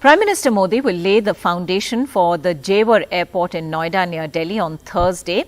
Prime Minister Modi will lay the foundation for the Jewar Airport in Noida near Delhi on Thursday.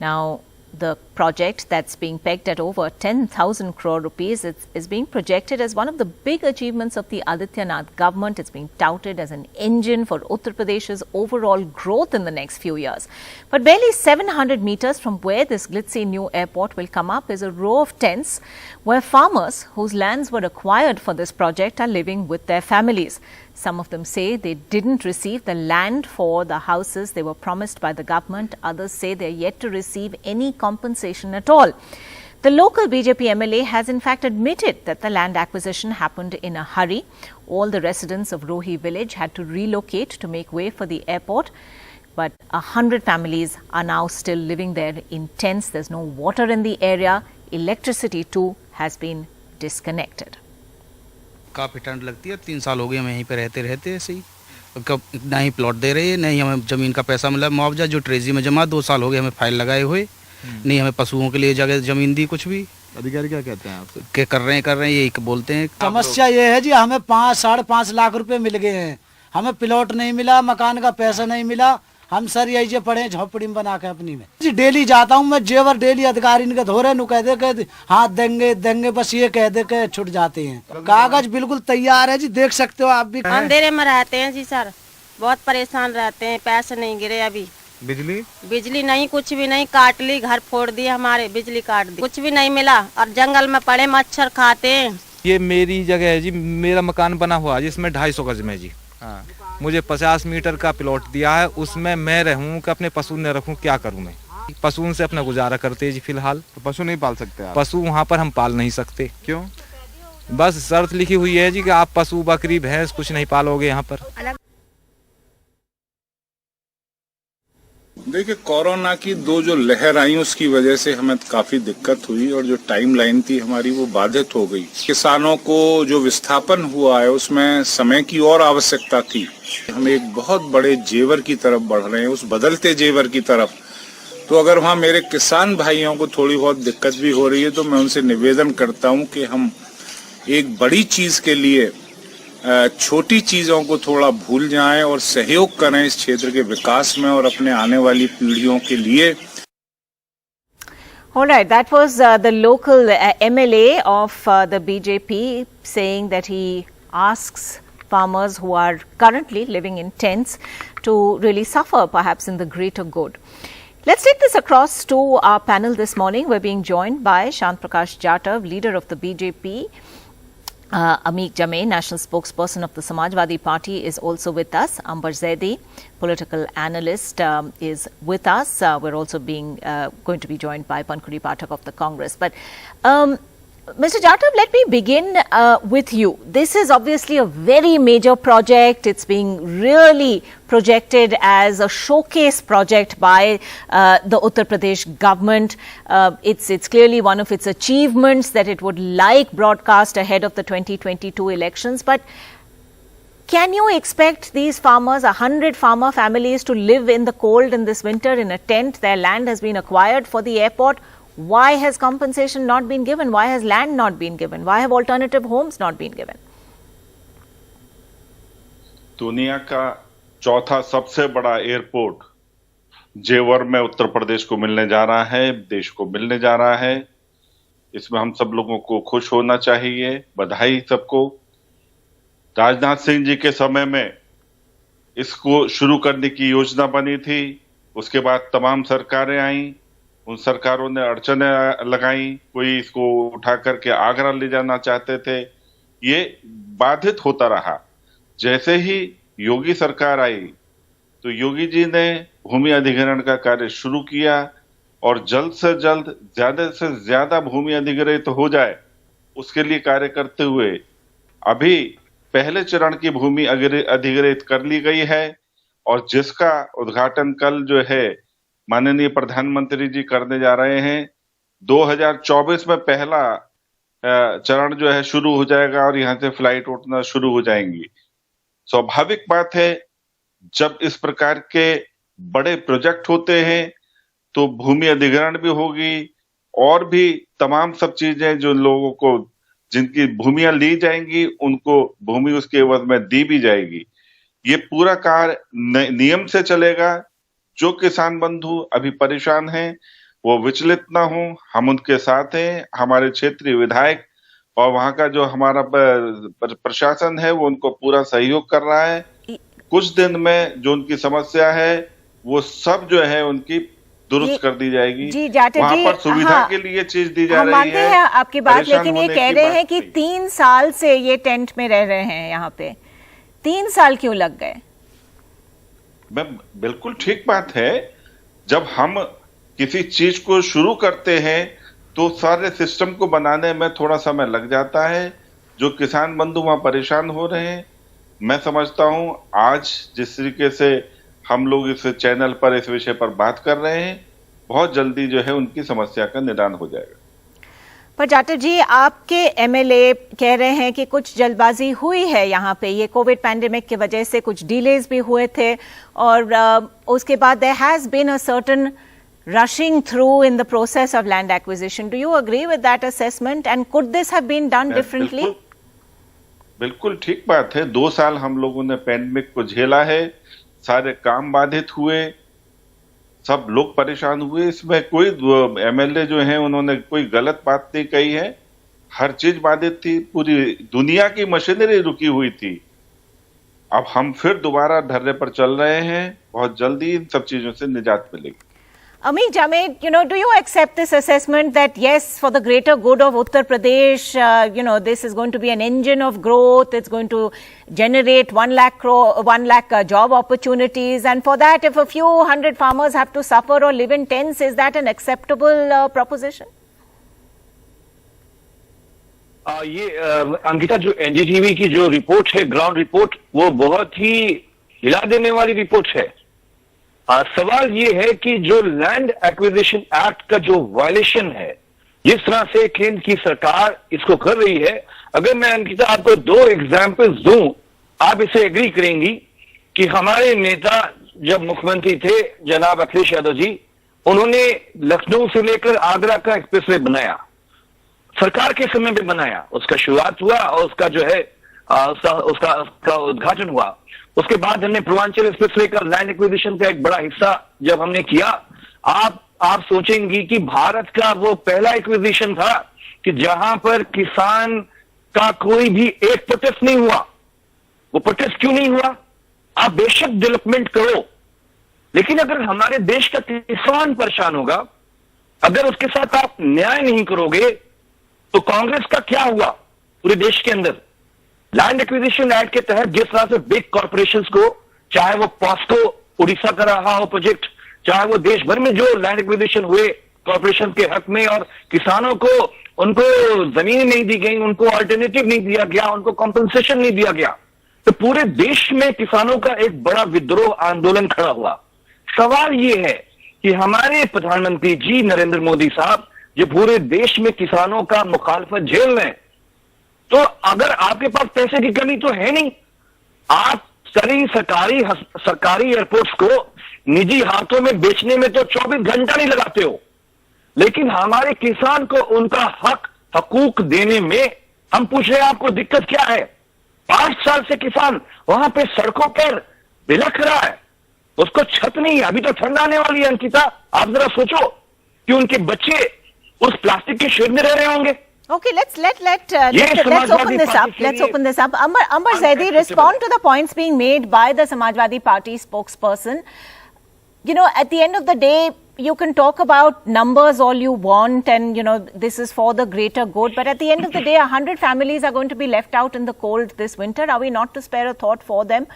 Now, the project that's being pegged at over 10,000 crore rupees is being projected as one of the big achievements of the Adityanath government. It's being touted as an engine for Uttar Pradesh's overall growth in the next few years. But barely 700 meters from where this glitzy new airport will come up is a row of tents where farmers whose lands were acquired for this project are living with their families. Some of them say they didn't receive the land for the houses they were promised by the government. Others say they're yet to receive any compensation at all. The local BJP MLA has in fact admitted that the land acquisition happened in a hurry. All the residents of Rohi village had to relocate to make way for the airport. But 100 families are now still living there in tents. There's no water in the area. Electricity too has been disconnected. काफ़ी ठंड लगती है। 3 साल हो गए हम यहीं पे रहते ऐसे ही। कब ना ही प्लॉट दे रहे हैं, नहीं हमें ज़मीन का पैसा मिला मुआवजा जो ट्रेजरी में जमा। 2 साल हो गए हमें फाइल लगाए हुए, नहीं हमें पशुओं के लिए जगह ज़मीन दी कुछ भी। अधिकारी क्या कहते हैं आपसे? के कर रहे हैं यही बोलते हैं। समस्या ये है जी, हमें 5-5.5 लाख रुपए मिल गए हैं, हमें प्लॉट नहीं मिला, मकान का पैसा नहीं मिला। हम सर यही जो पड़े झोपड़ी में बना के अपनी में जी। डेली जाता हूँ मैं जेवर, डेली अधिकारी इनके धोरे नु कह दे हाँ देंगे बस ये कह दे के छुट जाते हैं। कागज बिल्कुल तैयार है जी, देख सकते हो आप भी। अंधेरे में रहते हैं जी सर, बहुत परेशान रहते हैं। पैसे नहीं गिरे अभी। बिजली नहीं, कुछ भी नहीं, काट ली, घर फोड़ दिए हमारे, बिजली काट दी, कुछ भी नहीं मिला। और जंगल में पड़े मच्छर खाते हैं। ये मेरी जगह है जी, मेरा मकान बना हुआ है जिसमें 250 गज में जी। हाँ, मुझे 50 मीटर का प्लॉट दिया है, उसमें मैं रहूं कि अपने पशु न रखूं, क्या करूं मैं? पशुओं से अपना गुजारा करते हैं जी फिलहाल। तो पशु नहीं पाल सकते आप? पशु वहाँ पर हम पाल नहीं सकते। क्यों? बस शर्त लिखी हुई है जी कि आप पशु बकरी भैंस कुछ नहीं पालोगे यहाँ पर। देखिए, कोरोना की 2 जो लहर आई उसकी वजह से हमें काफी दिक्कत हुई और जो टाइम लाइन थी हमारी वो बाधित हो गई। किसानों को जो विस्थापन हुआ है उसमें समय की और आवश्यकता थी। हम एक बहुत बड़े जेवर की तरफ बढ़ रहे हैं, उस बदलते जेवर की तरफ। तो अगर वहाँ मेरे किसान भाइयों को थोड़ी बहुत दिक्कत भी हो रही है तो मैं उनसे निवेदन करता हूँ कि हम एक बड़ी चीज के लिए छोटी चीजों को थोड़ा भूल जाएं और सहयोग करें इस क्षेत्र के विकास में और अपने आने वाली पीढ़ियों के लिए। All right, that was the local MLA of the BJP saying that he asks farmers who are currently living in tents to really suffer perhaps in the greater good. Let's take this across to our panel this morning. We're being joined by Shant Prakash Jatav, leader of the BJP. Ameek Jame, national spokesperson of the Samajwadi Party, is also with us. Ambar Zaidi, political analyst, is with us. We're also going to be joined by Pankuri Pathak of the Congress. But Mr. Jatav, let me begin with you. This is obviously a very major project. It's being really projected as a showcase project by the Uttar Pradesh government. It's clearly one of its achievements that it would like broadcast ahead of the 2022 elections. But can you expect these farmers, 100 farmer families, to live in the cold in this winter in a tent? Their land has been acquired for the airport. Why has compensation not been given? Why has land not been given? Why have alternative homes not been given? दुनिया का चौथा सबसे बड़ा airport जेवर में उत्तर प्रदेश को मिलने जा रहा है, देश को मिलने जा रहा है। इसमें हम सब लोगों को खुश होना चाहिए, बधाई सबको। राजनाथ सिंह जी के समय में इसको शुरू करने की योजना बनी थी, उसके बाद तमाम सरकारें आईं, उन सरकारों ने अड़चनें लगाई। कोई इसको उठा करके आगरा ले जाना चाहते थे, ये बाधित होता रहा। जैसे ही योगी सरकार आई तो योगी जी ने भूमि अधिग्रहण का कार्य शुरू किया और जल्द से जल्द ज्यादा से ज्यादा भूमि अधिग्रहित हो जाए उसके लिए कार्य करते हुए अभी पहले चरण की भूमि अधिग्रहित कर ली गई है और जिसका उद्घाटन कल जो है माननीय प्रधानमंत्री जी करने जा रहे हैं। 2024 में पहला चरण जो है शुरू हो जाएगा और यहाँ से फ्लाइट उड़ना शुरू हो जाएंगी। स्वाभाविक बात है, जब इस प्रकार के बड़े प्रोजेक्ट होते हैं तो भूमि अधिग्रहण भी होगी और भी तमाम सब चीजें जो लोगों को जिनकी भूमियां ली जाएंगी उनको भूमि उसके एवज में दी भी जाएगी। ये पूरा कार्य नियम से चलेगा। जो किसान बंधु अभी परेशान हैं वो विचलित ना हो, हम उनके साथ हैं। हमारे क्षेत्रीय विधायक और वहां का जो हमारा प्रशासन है वो उनको पूरा सहयोग कर रहा है। कुछ दिन में जो उनकी समस्या है वो सब जो है उनकी दुरुस्त कर दी जाएगी। जी जाटव वहां जी, पर सुविधा के लिए चीज दी जा हम रही मानते है। हैं आपकी बात, परेशान लेकिन ये होने कह की रहे बात हैं कि नहीं। 3 साल से ये टेंट में रह रहे हैं यहाँ पे। 3 साल क्यों लग गए? बिल्कुल ठीक बात है। जब हम किसी चीज को शुरू करते हैं तो सारे सिस्टम को बनाने में थोड़ा समय लग जाता है। जो किसान बंधु वहां परेशान हो रहे हैं, मैं समझता हूं आज जिस तरीके से हम लोग इस चैनल पर इस विषय पर बात कर रहे हैं, बहुत जल्दी जो है उनकी समस्या का निदान हो जाएगा। पर जाटव जी, आपके एमएलए कह रहे हैं कि कुछ जल्दबाजी हुई है यहाँ पे, ये कोविड पैंडेमिक की वजह से कुछ डिलेज भी हुए थे और उसके बाद there has been a certain rushing through in the process of land acquisition. Do you agree with that assessment and could this have been done differently? बिल्कुल ठीक बात है। 2 साल हम लोगों ने पैंडेमिक को झेला है, सारे काम बाधित हुए, सब लोग परेशान हुए। इसमें कोई एमएलए जो हैं उन्होंने कोई गलत बात नहीं कही है। हर चीज बाधित थी, पूरी दुनिया की मशीनरी रुकी हुई थी। अब हम फिर दोबारा धरने पर चल रहे हैं, बहुत जल्दी इन सब चीजों से निजात मिलेगी। Amit Jamed, do you accept this assessment that yes, for the greater good of Uttar Pradesh, this is going to be an engine of growth, it's going to generate 1 lakh job opportunities, and for that, if a few hundred farmers have to suffer or live in tents, is that an acceptable proposition? ये अंकिता, जो NDTV की जो report है, ground report, वो बहुत ही हिला देने वाली रिपोर्ट है। सवाल ये है कि जो लैंड एक्विजिशन एक्ट का जो वायलेशन है, जिस तरह से केंद्र की सरकार इसको कर रही है, अगर मैं अंकिता आपको 2 एग्जाम्पल्स दूं, आप इसे एग्री करेंगी कि हमारे नेता जब मुख्यमंत्री थे जनाब अखिलेश यादव जी, उन्होंने लखनऊ से लेकर आगरा का एक्सप्रेसवे बनाया, सरकार के समय में बनाया। उसका शुरुआत हुआ और उसका जो है उसका उद्घाटन हुआ। उसके बाद हमने पूर्वांचल एक्सप्रेसवे का लैंड एक्विजिशन का एक बड़ा हिस्सा जब हमने किया, आप सोचेंगी कि भारत का वो पहला एक्विजिशन था कि जहां पर किसान का कोई भी एक प्रोटेस्ट नहीं हुआ। वो प्रोटेस्ट क्यों नहीं हुआ? आप बेशक डेवलपमेंट करो, लेकिन अगर हमारे देश का किसान परेशान होगा, अगर उसके साथ आप न्याय नहीं करोगे, तो कांग्रेस का क्या हुआ पूरे देश के अंदर? लैंड एक्विजिशन एक्ट के तहत जिस तरह से बिग कॉर्पोरेशंस को, चाहे वो पॉस्को उड़ीसा का रहा हो प्रोजेक्ट, चाहे वो देश भर में जो लैंड एक्विजिशन हुए कॉर्पोरेशन के हक में, और किसानों को उनको जमीन नहीं दी गई, उनको अल्टरनेटिव नहीं दिया गया, उनको कॉम्पनसेशन नहीं दिया गया, तो पूरे देश में किसानों का एक बड़ा विद्रोह आंदोलन खड़ा हुआ। सवाल ये है कि हमारे प्रधानमंत्री जी नरेंद्र मोदी साहब जो पूरे देश में किसानों का मुखालफत झेल रहे हैं, तो अगर आपके पास पैसे की कमी तो है नहीं, आप सरकारी एयरपोर्ट्स को निजी हाथों में बेचने में तो 24 घंटा नहीं लगाते हो, लेकिन हमारे किसान को उनका हकूक देने में हम पूछ रहे हैं आपको दिक्कत क्या है? 5 साल से किसान वहां पे सड़कों पर बिलख रहा है, उसको छत नहीं है। अभी तो ठंड आने वाली है अंकिता, आप जरा सोचो कि उनके बच्चे उस प्लास्टिक के शेड में रह रहे होंगे। Okay, let's open this up. Let's open this up. Amber Zaidi, respond to the points being made by the Samajwadi Party spokesperson. At the end of the day, you can talk about numbers all you want, and this is for the greater good. But at the end of the day, 100 families are going to be left out in the cold this winter. Are we not to spare a thought for them?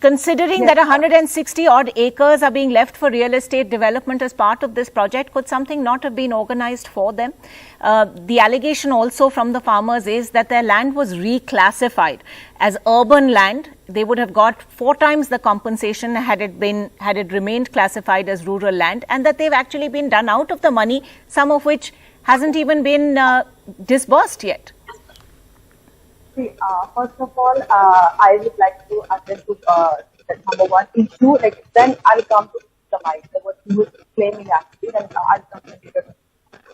Considering that 160 odd acres are being left for real estate development as part of this project, could something not have been organized for them? The allegation also from the farmers is that their land was reclassified as urban land. They would have got 4 times the compensation had it remained classified as rural land, and that they've actually been done out of the money, some of which hasn't even been disbursed yet. First of all, I would like to attend to number 1 issue. Then I'll come to the mic. What you were claiming actually, then I'll come to the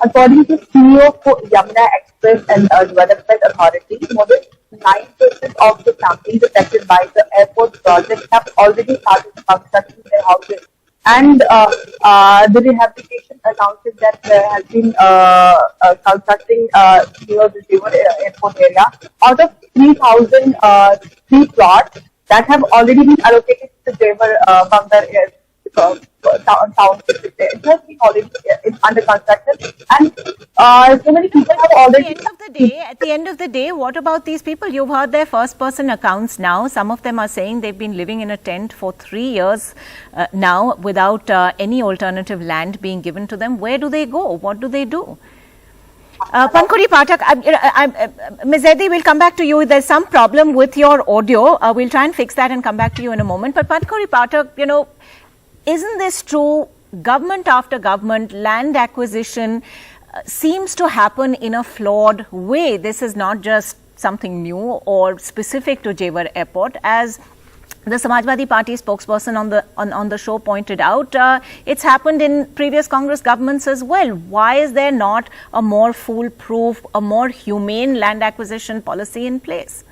According to CEO for Yamuna Express and Development Authority, more than 9% of the families affected by the airport project have already started constructing their houses. And the rehabilitation announces that there has been constructing near the Jewar airport area. Out of 3,000 3 plots that have already been allocated to the Jewar Bangar township, it has been already under construction, and so many people have already. At the end of the day, what about these people? You've heard their first-person accounts now. Some of them are saying they've been living in a tent for 3 years now without any alternative land being given to them. Where do they go? What do they do? Pankhuri Pathak, Ms. Zaidi, we'll come back to you. There's some problem with your audio. We'll try and fix that and come back to you in a moment. But Pankhuri Pathak, isn't this true? Government after government, land acquisition seems to happen in a flawed way. This is not just something new or specific to Jewar Airport. As the Samajwadi Party spokesperson on the show pointed out, it's happened in previous Congress governments as well. Why is there not a more foolproof, a more humane land acquisition policy in place?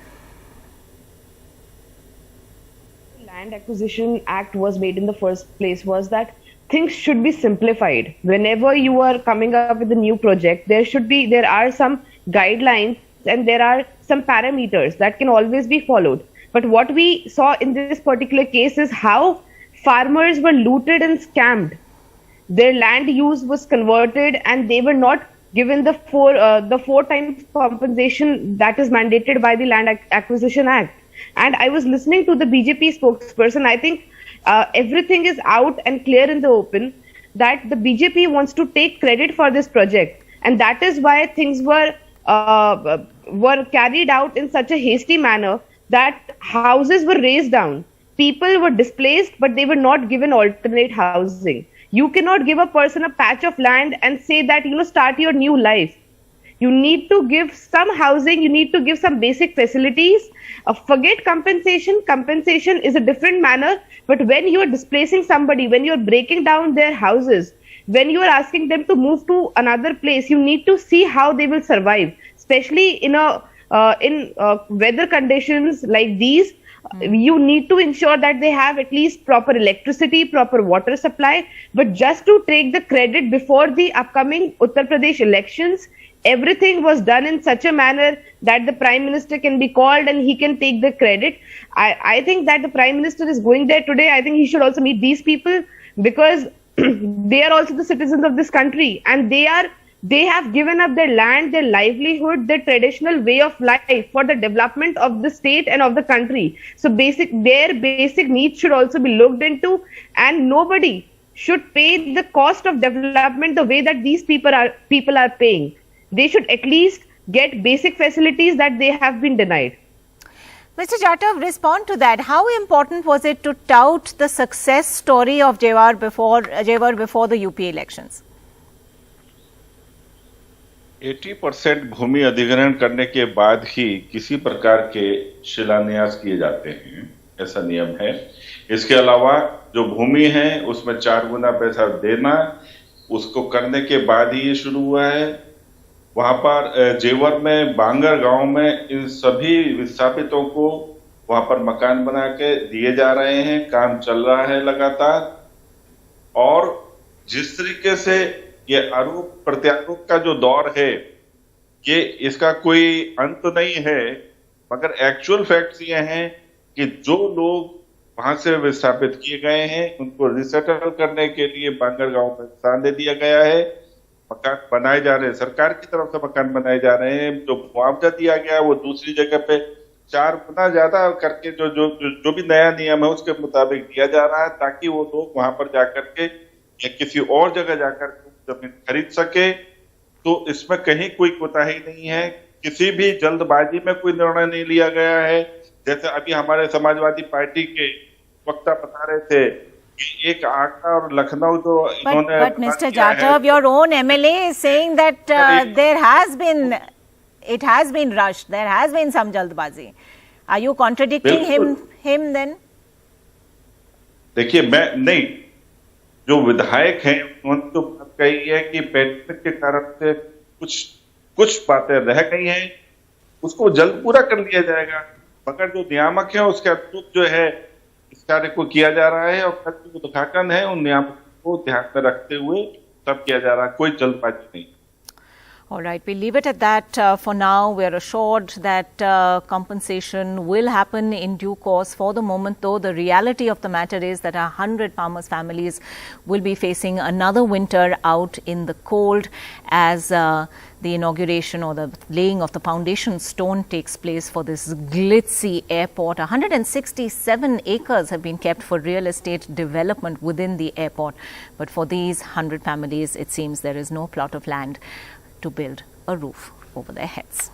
Land Acquisition Act was made in the first place was that things should be simplified. Whenever you are coming up with a new project, there are some guidelines and there are some parameters that can always be followed. But what we saw in this particular case is how farmers were looted and scammed. Their land use was converted and they were not given the four times compensation that is mandated by the Land Acquisition Act. And I was listening to the BJP spokesperson. I think everything is out and clear in the open that the BJP wants to take credit for this project, and that is why things were carried out in such a hasty manner that houses were razed down. People were displaced, but they were not given alternate housing. You cannot give a person a patch of land and say that, start your new life. You need to give some housing, you need to give some basic facilities. Forget compensation. Compensation is a different manner. But when you are displacing somebody, when you are breaking down their houses, when you are asking them to move to another place, you need to see how they will survive, especially in weather conditions like these. You need to ensure that they have at least proper electricity, proper water supply. But just to take the credit before the upcoming Uttar Pradesh elections, everything was done in such a manner that the Prime Minister can be called and he can take the credit. I think that the Prime Minister is going there today. I think he should also meet these people because they are also the citizens of this country, and they have given up their land, their livelihood, their traditional way of life for the development of the state and of the country. So their basic needs should also be looked into, and nobody should pay the cost of development the way that these people are paying. They should at least get basic facilities that they have been denied. Mr. Jatav, respond to that. How important was it to tout the success story of Jewar before the UP elections? 80% भूमि अधिग्रहण करने के बाद ही किसी प्रकार के शिलान्यास किए जाते हैं, ऐसा नियम है। इसके अलावा जो भूमि है उसमें 4 गुना पैसा देना, उसको करने के बाद ही ये शुरू हुआ है। वहां पर जेवर में बांगर गांव में इन सभी विस्थापितों को वहां पर मकान बना के दिए जा रहे हैं, काम चल रहा है लगातार। और जिस तरीके से ये आरोप प्रत्यारोप का जो दौर है, ये इसका कोई अंत नहीं है, मगर एक्चुअल फैक्ट्स ये हैं कि जो लोग वहां से विस्थापित किए गए हैं उनको रिसेटल करने के लिए बांगर गांव में स्थान दे दिया गया है, मकान बनाए जा रहे हैं, सरकार की तरफ से मकान बनाए जा रहे हैं। जो मुआवजा दिया गया है वो दूसरी जगह पे 4 गुना ज्यादा करके जो भी नया नियम है उसके मुताबिक दिया जा रहा है, ताकि वो लोग वहां पर जाकर के या किसी और जगह जाकर जमीन खरीद सके। तो इसमें कहीं कोई कोताही नहीं है, किसी भी जल्दबाजी में कोई निर्णय नहीं लिया गया है। जैसे अभी हमारे समाजवादी पार्टी के वक्ता बता रहे थे कि एक आगरा और लखनऊ तो इन्होंने But Mr. Jatav, your own MLA is saying that it has been rushed. There has been some jaldbazi. Are you contradicting him then? देखिए, जो विधायक हैं उन्होंने तो बात कही है कि पैंडेमिक के कारण से कुछ बातें रह गई हैं, उसको जल्द पूरा कर लिया जाएगा, मगर जो नियामक है उसके अनुरूप जो है इस कार्य को किया जा रहा है और खर्च जो उद्घाटन है उन नियामकों को ध्यान में रखते हुए सब किया जा रहा है, कोई जल्दबाजी नहीं। All right, we'll leave it at that for now. We are assured that compensation will happen in due course. For the moment, though, the reality of the matter is that 100 farmers' families will be facing another winter out in the cold as the inauguration or the laying of the foundation stone takes place for this glitzy airport. 167 acres have been kept for real estate development within the airport. But for these 100 families, it seems there is no plot of land to build a roof over their heads.